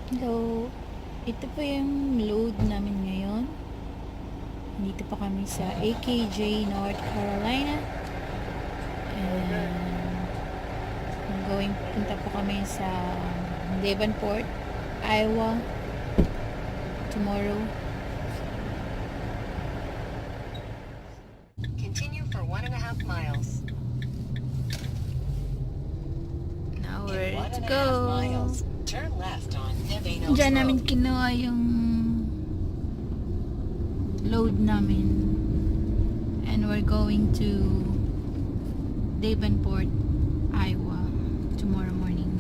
Hello, ito po yung load namin ngayon. Dito pa kami sa AKJ, North Carolina. And punta po kami sa Davenport, Iowa tomorrow. Continue for 1.5 miles. Now In we're to 1.5 go. miles, turn left on Nevada Diyan Road. namin kinuha yung load namin. And we're going to Davenport, Iowa tomorrow morning.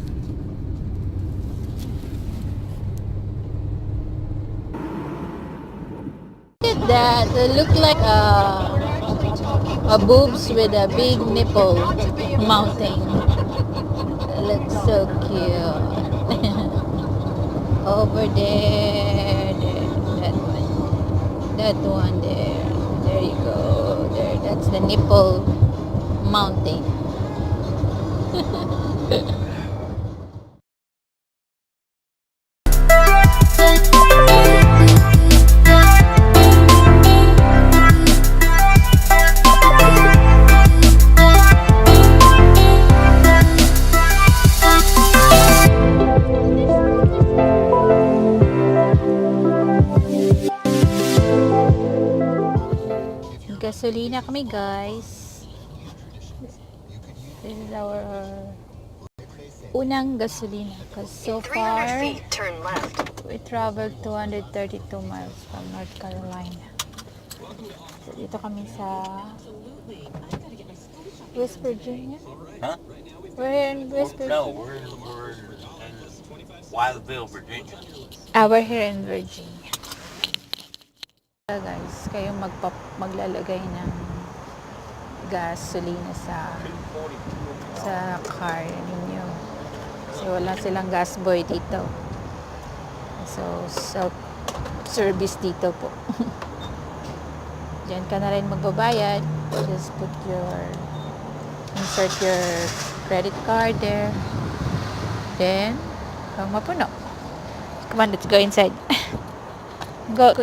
Look at that. It look like a boobs with a big nipple mounting. It looks so cute. Over there, that one there. There you go. There, that's the nipple mounting. Gasolina kami, guys. This is our unang gasolina because so In 300 far feet, turn left. we traveled 232 miles from North Carolina. So dito kami sa West Virginia. Huh? We're here in West Virginia. No, we're in Wildsville, Virginia. We're here in Virginia. Guys, kayo maglalagay ng gasolina sa car ninyo. So wala silang gas boy dito. So self-service dito po. Diyan ka na rin magbabayad. Just insert your credit card there. Then, hanggang mapuno. Come on, let's go inside. Go.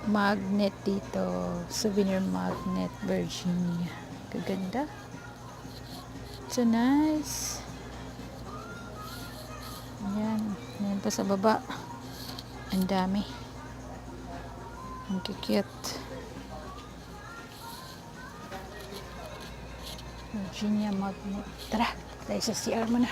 Magnet dito. Souvenir magnet, Virginia. Kaganda. So nice. Ayan. Ayan pa sa baba. Ang dami. Ang cute. Virginia magnet. Tara, tayo sa CR mo na.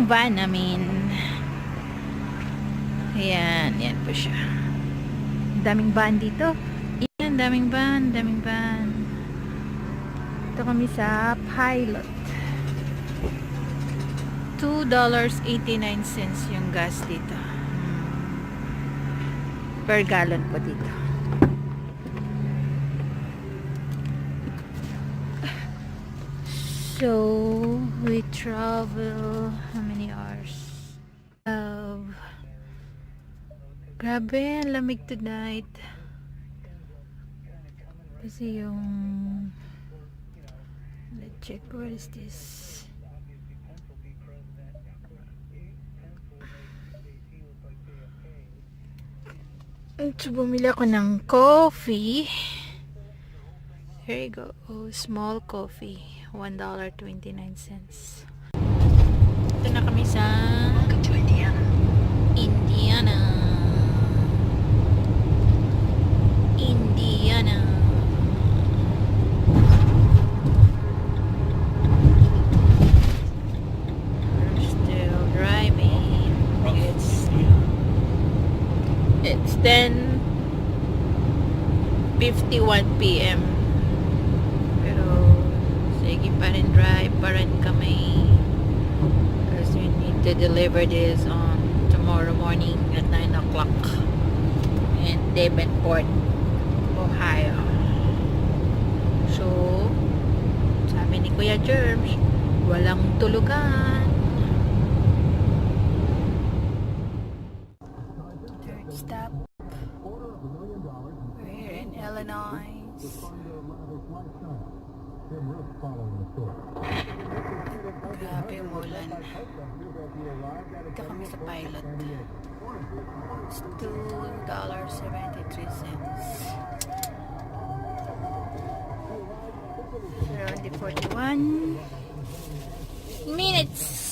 yung van namin. Ayan, yan po siya. Daming van dito. Ayan, daming van. Ito kami sa Pilot. $2.89 yung gas dito. Per gallon po dito. So, we travel how many hours? Grabe, ang lamig tonight. Kasi yung let's check, what is this? So, bumili ako ng coffee. Here you go. Oh, small coffee. $1.29. Ito na kami sa Welcome to Indiana. Indiana. We're still driving. It's 10:51 p.m. Pero sige pa rin, drive pa rin kami. Because we need to deliver this on tomorrow morning at 9 o'clock in Davenport, Ohio. So, sabi ni Kuya Germs, walang tulugan. Third stop. We're here in Illinois. Grabe yung ulan. Ito kami sa Pilot. It's $2.73. Around the 41 minutes.